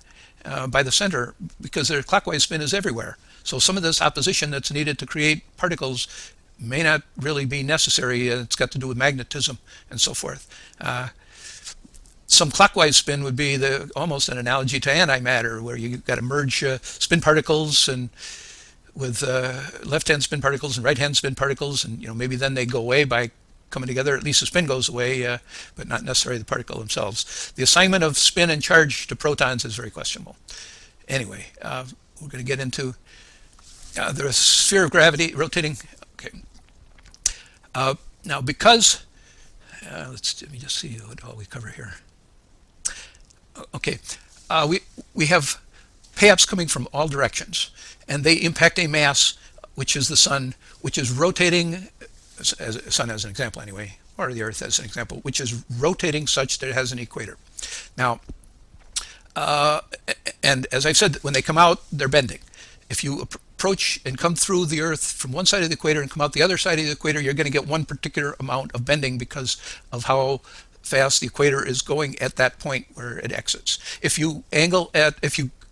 by the center, because their clockwise spin is everywhere. So some of this opposition that's needed to create particles may not really be necessary. It's got to do with magnetism and so forth. Some clockwise spin would be almost an analogy to antimatter, where you've got to merge spin particles and with left-hand spin particles and right-hand spin particles, and maybe then they go away by coming together. At least the spin goes away, but not necessarily the particle themselves. The assignment of spin and charge to protons is very questionable. Anyway, we're going to get into the sphere of gravity rotating. Okay. Now, because let me just see what all we cover here. Okay, we have PEAPS coming from all directions, and they impact a mass, which is the sun, which is rotating, as sun as an example anyway, or the Earth as an example, which is rotating such that it has an equator. Now, and as I've said, when they come out, they're bending. If you approach and come through the Earth from one side of the equator and come out the other side of the equator, you're going to get one particular amount of bending because of how fast the equator is going at that point where it exits. If you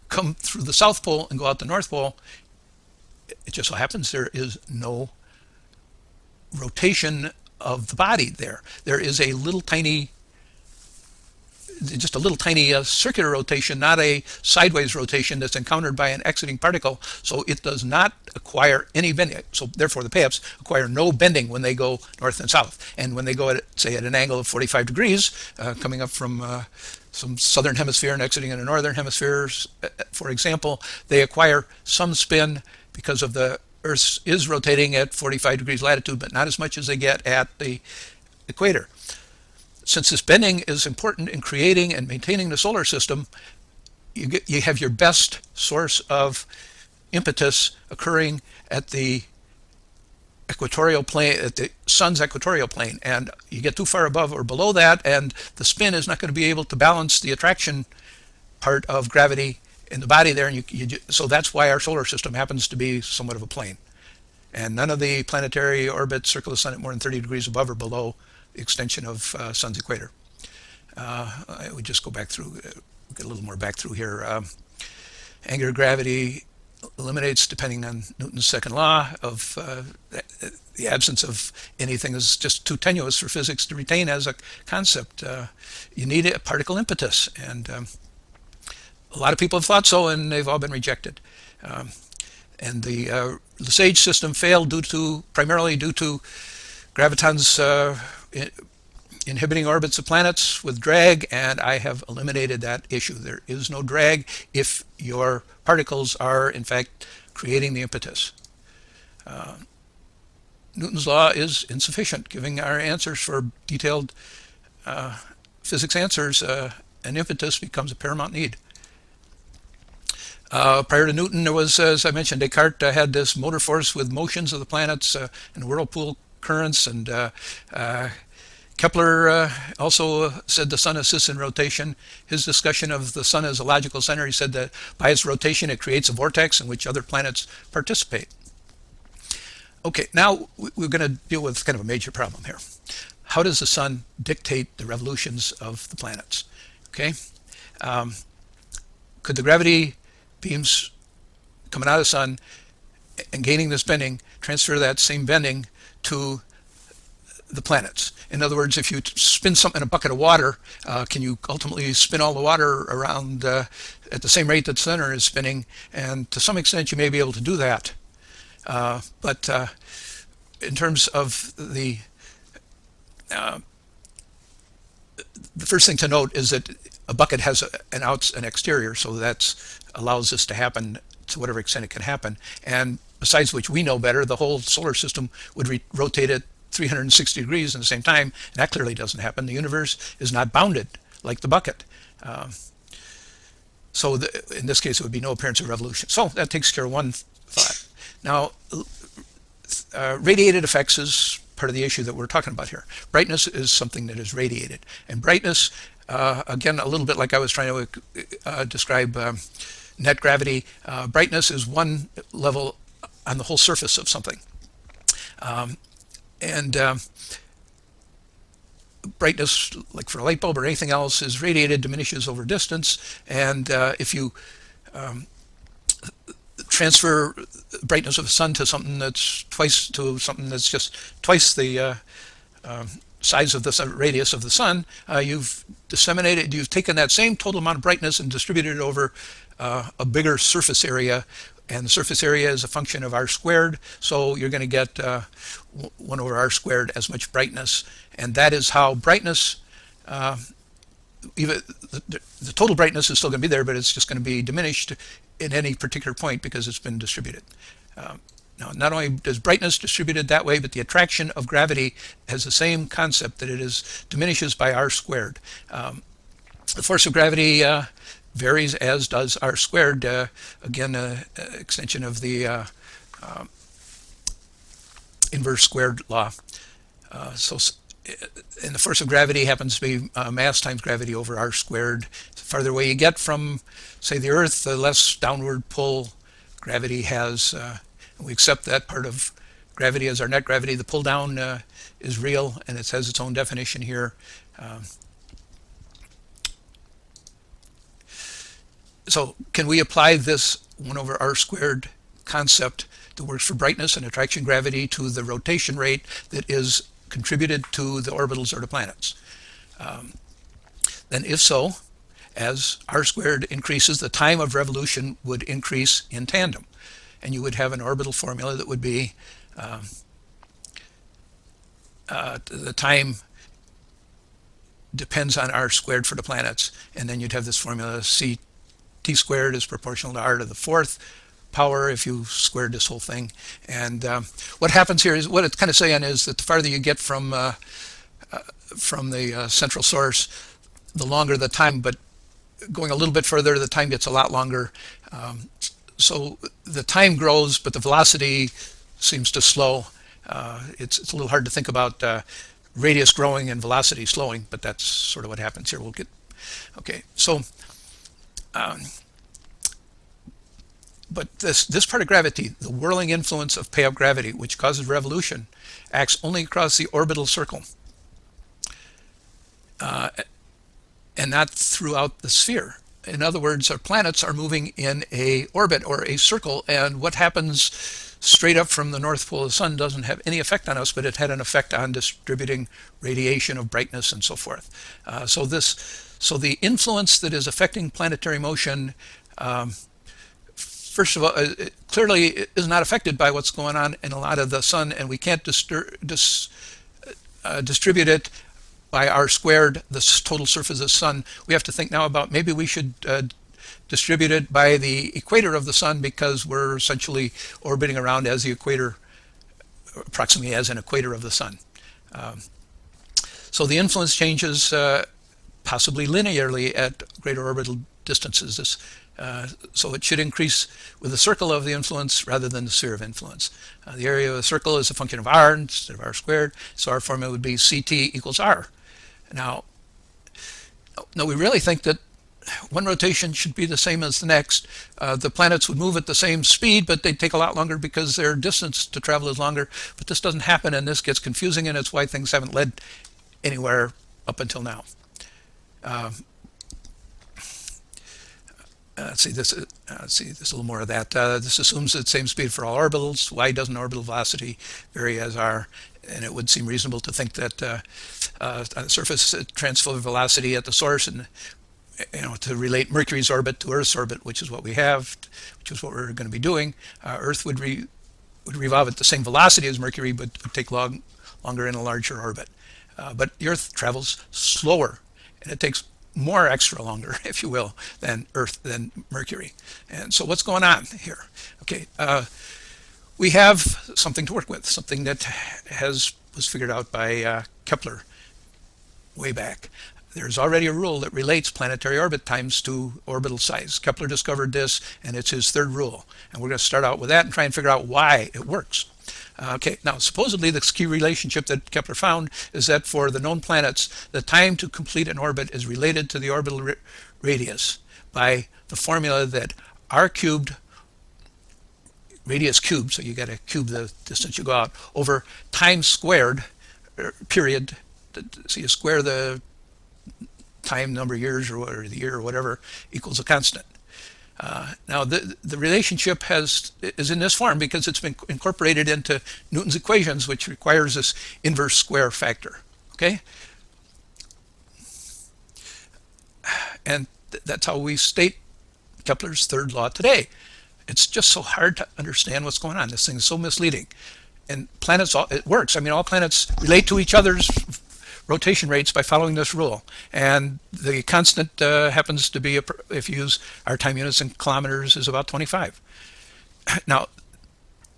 come through the South Pole and go out the North Pole, it just so happens there is no rotation of the body there. There is a little tiny, circular rotation, not a sideways rotation that's encountered by an exiting particle. So it does not acquire any bending. So therefore the PEAPS acquire no bending when they go north and south. And when they go at, say, at an angle of 45 degrees, coming up from some southern hemisphere and exiting in the northern hemisphere, for example, they acquire some spin because of the Earth is rotating at 45 degrees latitude, but not as much as they get at the equator. Since this bending is important in creating and maintaining the solar system, you have your best source of impetus occurring at the equatorial plane, at the sun's equatorial plane, and you get too far above or below that and the spin is not going to be able to balance the attraction part of gravity in the body there, and so that's why our solar system happens to be somewhat of a plane, and none of the planetary orbits circle the sun at more than 30 degrees above or below the extension of sun's equator. We just go back through, get a little more back through here. Angular gravity eliminates, depending on Newton's second law, of the absence of anything is just too tenuous for physics to retain as a concept. You need a particle impetus, and a lot of people have thought so, and they've all been rejected. And the Lesage system failed primarily due to gravitons inhibiting orbits of planets with drag, and I have eliminated that issue. There is no drag if your particles are in fact creating the impetus. Newton's law is insufficient, giving our answers for detailed physics answers. An impetus becomes a paramount need. Prior to Newton, there was, as I mentioned, Descartes had this motor force with motions of the planets and whirlpool currents, and Kepler also said the sun assists in rotation. His discussion of the sun as a logical center, he said that by its rotation it creates a vortex in which other planets participate. Okay, now we're going to deal with kind of a major problem here. How does the sun dictate the revolutions of the planets? Okay, could the gravity beams coming out of the sun and gaining this bending transfer that same bending to the planets? In other words, if you spin something in a bucket of water, can you ultimately spin all the water around at the same rate that the center is spinning? And to some extent, you may be able to do that. But in terms of the first thing to note is that a bucket has an exterior, so that allows this to happen to whatever extent it can happen. And besides which, we know better, the whole solar system would rotate at 360 degrees at the same time, and that clearly doesn't happen. The universe is not bounded like the bucket. So in this case, it would be no appearance of revolution. So that takes care of one thought. Now, radiated effects is part of the issue that we're talking about here. Brightness is something that is radiated. And brightness, again, a little bit like I was trying to describe net gravity, brightness is one level on the whole surface of something. And brightness, like for a light bulb or anything else, is radiated, diminishes over distance, and if you transfer brightness of the sun to something that's just twice the size of the radius of the sun, you've taken that same total amount of brightness and distributed it over a bigger surface area, and the surface area is a function of r squared, so you're going to get 1 over r squared as much brightness, and that is how brightness, even the total brightness is still going to be there, but it's just going to be diminished in any particular point because it's been distributed. Now, not only does brightness distributed that way, but the attraction of gravity has the same concept, that it diminishes by r squared. The force of gravity varies, as does r squared. Again, extension of the inverse squared law. And the force of gravity happens to be mass times gravity over r squared. The farther away you get from, say, the Earth, the less downward pull gravity has. We accept that part of gravity as our net gravity. The pull down is real, and it has its own definition here. So can we apply this 1 over r squared concept that works for brightness and attraction gravity to the rotation rate that is contributed to the orbitals or the planets? Then if so, as r squared increases, the time of revolution would increase in tandem, and you would have an orbital formula that would be the time depends on r squared for the planets. And then you'd have this formula, c t squared is proportional to r to the fourth power if you squared this whole thing. And what happens here is, what it's kind of saying is that the farther you get from the central source, the longer the time, but going a little bit further, the time gets a lot longer. So the time grows, but the velocity seems to slow. It's a little hard to think about radius growing and velocity slowing, but that's sort of what happens here. We'll get, okay, so but this part of gravity, the whirling influence of pay-up gravity, which causes revolution, acts only across the orbital circle, and not throughout the sphere. In other words, our planets are moving in a orbit or a circle, and what happens straight up from the North Pole of the sun doesn't have any effect on us, but it had an effect on distributing radiation of brightness and so forth. So the influence that is affecting planetary motion, first of all, clearly is not affected by what's going on in a lot of the sun, and we can't distribute it by r squared, the total surface of the sun. We have to think now about maybe we should distribute it by the equator of the sun, because we're essentially orbiting around as the equator, approximately as an equator of the sun. So the influence changes possibly linearly at greater orbital distances. So it should increase with the circle of the influence rather than the sphere of influence. The area of the circle is a function of r instead of r squared, so our formula would be ct equals r. Now we really think that one rotation should be the same as the next. The planets would move at the same speed, but they'd take a lot longer because their distance to travel is longer. But this doesn't happen, and this gets confusing, and it's why things haven't led anywhere up until now. Let's see this a little more of that. This assumes the same speed for all orbitals. Why doesn't orbital velocity vary as r? And it would seem reasonable to think that on the surface, transfer velocity at the source, and to relate Mercury's orbit to Earth's orbit, which is what we have, which is what we're going to be doing. Earth would revolve at the same velocity as Mercury, but would take longer in a larger orbit. But the Earth travels slower, and it takes more extra longer, if you will, than Mercury. And so what's going on here? Okay, we have something to work with, something that was figured out by Kepler way back. There's already a rule that relates planetary orbit times to orbital size. Kepler discovered this, and it's his third rule. And we're going to start out with that and try and figure out why it works. Okay, now supposedly the key relationship that Kepler found is that for the known planets, the time to complete an orbit is related to the orbital radius by the formula that r cubed, radius cubed, so you got to cube the distance you go out, over time squared, period. So you square the time, number of years, or the year, or whatever, equals a constant. Now the relationship is in this form because it's been incorporated into Newton's equations, which requires this inverse square factor. Okay, and that's how we state Kepler's third law today. It's just so hard to understand what's going on. This thing is so misleading. And planets, it works. I mean, all planets relate to each other's rotation rates by following this rule, and the constant happens to be, if you use our time units in kilometers, is about 25. Now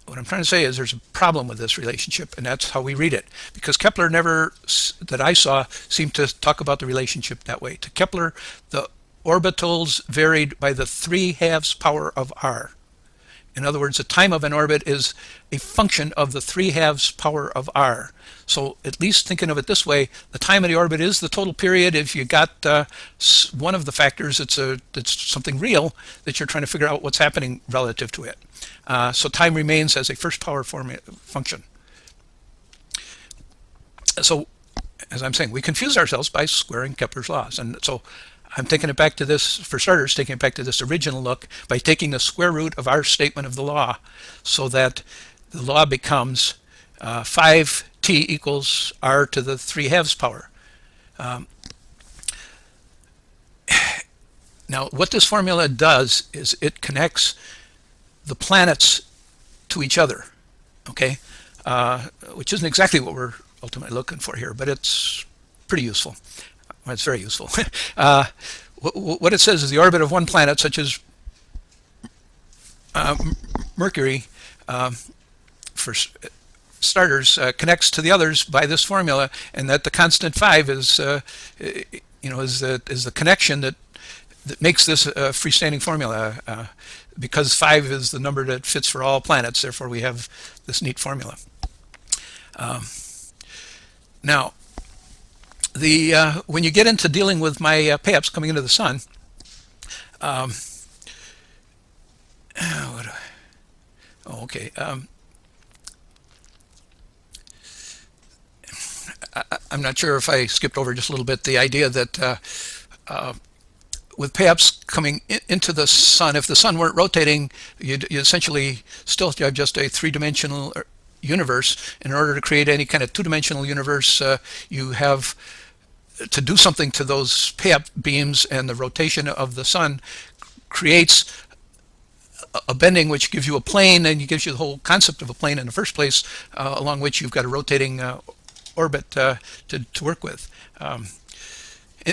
what I'm trying to say is there's a problem with this relationship, and that's how we read it, because Kepler never, that I saw, seemed to talk about the relationship that way. To Kepler, the orbitals varied by the 3/2 power of r. In other words, the time of an orbit is a function of the 3/2 power of r. So at least thinking of it this way, the time of the orbit is the total period. If you got one of the factors, it's something real that you're trying to figure out what's happening relative to it. So time remains as a first power function. So as I'm saying, we confuse ourselves by squaring Kepler's laws. And so I'm taking it back to this, for starters, taking it back to this original look by taking the square root of our statement of the law, so that the law becomes 5t equals r to the 3/2 power. Now what this formula does is it connects the planets to each other, okay, which isn't exactly what we're ultimately looking for here, but it's pretty useful. Well, it's very useful. uh, what it says is the orbit of one planet, such as Mercury, for starters, connects to the others by this formula, and that the constant 5 is, is the connection that makes this a freestanding formula. Because 5 is the number that fits for all planets, therefore we have this neat formula. Now, when you get into dealing with my PEAPS coming into the sun, um, okay. I'm not sure if I skipped over just a little bit the idea that with PEAPS coming into the sun, if the sun weren't rotating, you essentially still have just a three-dimensional universe. In order to create any kind of two-dimensional universe, you have to do something to those PEAP beams, and the rotation of the sun creates a bending which gives you a plane, and gives you the whole concept of a plane in the first place, along which you've got a rotating orbit to work with.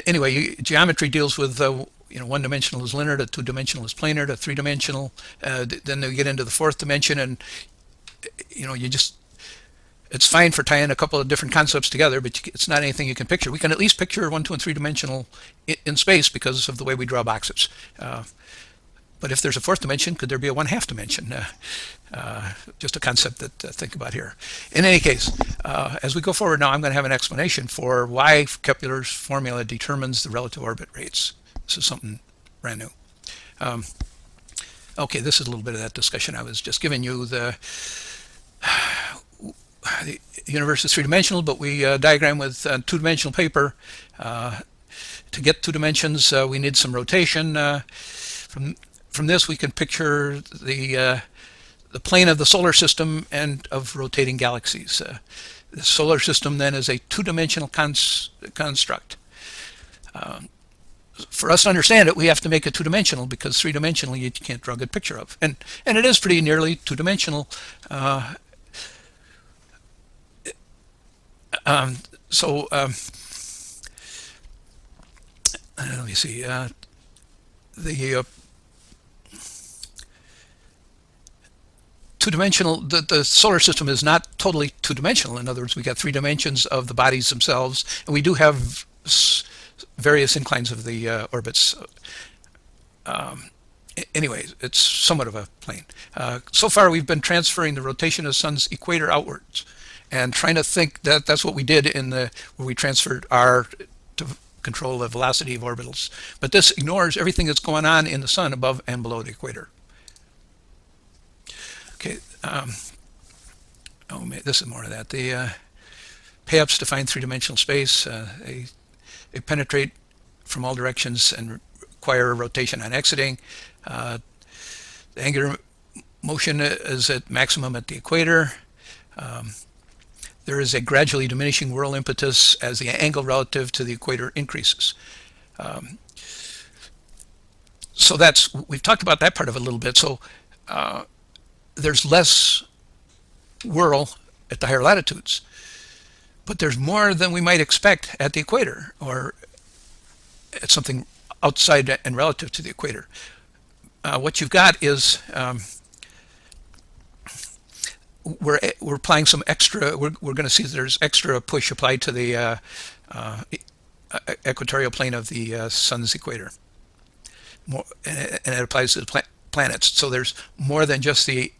Anyway, geometry deals with one-dimensional is linear, the two-dimensional is planar, the three-dimensional. Then they get into the fourth dimension, and it's fine for tying a couple of different concepts together, but it's not anything you can picture. We can at least picture 1, 2, and 3-dimensional in space because of the way we draw boxes. But if there's a fourth dimension, could there be a 1/2 dimension? Just a concept that think about here. In any case, as we go forward now, I'm going to have an explanation for why Kepler's formula determines the relative orbit rates. This is something brand new. Okay, this is a little bit of that discussion I was just giving you. The universe is three-dimensional, but we diagram with two-dimensional paper. To get 2 dimensions, we need some rotation. From this, we can picture the plane of the solar system and of rotating galaxies. The solar system then is a two-dimensional construct. For us to understand it, we have to make it two-dimensional, because three-dimensional you can't draw a good picture of. And it is pretty nearly two-dimensional. So let me see. The two-dimensional, the solar system is not totally two-dimensional. In other words, we got 3 dimensions of the bodies themselves, and we do have various inclines of the orbits. Anyway, it's somewhat of a plane. So far, we've been transferring the rotation of the sun's equator outwards, and trying to think that that's what we did where we transferred r to control the velocity of orbitals. But this ignores everything that's going on in the sun above and below the equator. Okay. This is more of that. The PEAPS define three-dimensional space. They penetrate from all directions and require a rotation on exiting. The angular motion is at maximum at the equator. There is a gradually diminishing whirl impetus as the angle relative to the equator increases. So we've talked about that part of it a little bit. So there's less whirl at the higher latitudes, but there's more than we might expect at the equator, or at something outside and relative to the equator. What you've got is we're applying some extra. We're going to see that there's extra push applied to the equatorial plane of the sun's equator, and it applies to the planets. So there's more than just the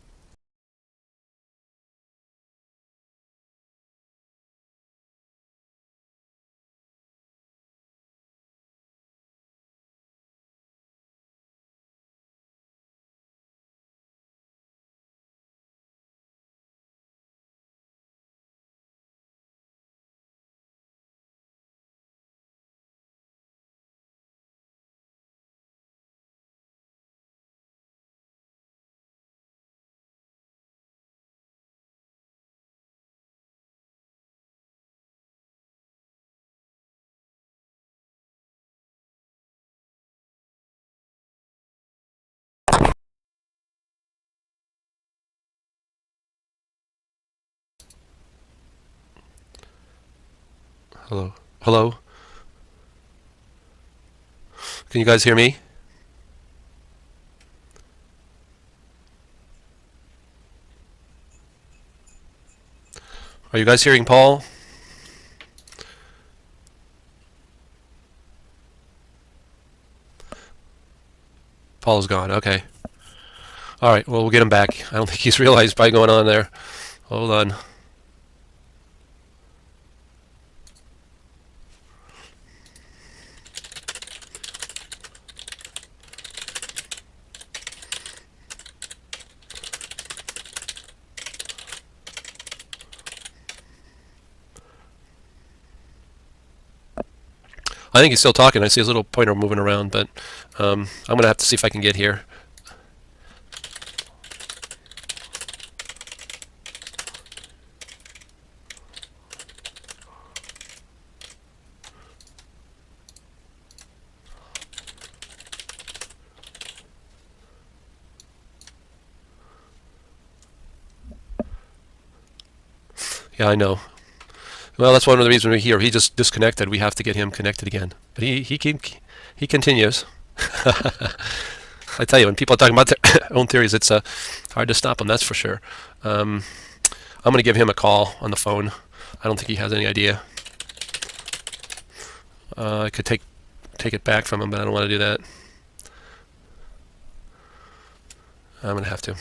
Hello. Hello. Can you guys hear me? Are you guys hearing Paul? Paul's gone. Okay. All right. Well, we'll get him back. I don't think he's realized by going on there. Hold on. I think he's still talking. I see his little pointer moving around, but I'm going to have to see if I can get here. Yeah, I know. Well, that's one of the reasons we're here. He just disconnected. We have to get him connected again. But he continues. I tell you, when people are talking about their own theories, it's hard to stop them. That's for sure. I'm going to give him a call on the phone. I don't think he has any idea. I could take it back from him, but I don't want to do that. I'm going to have to.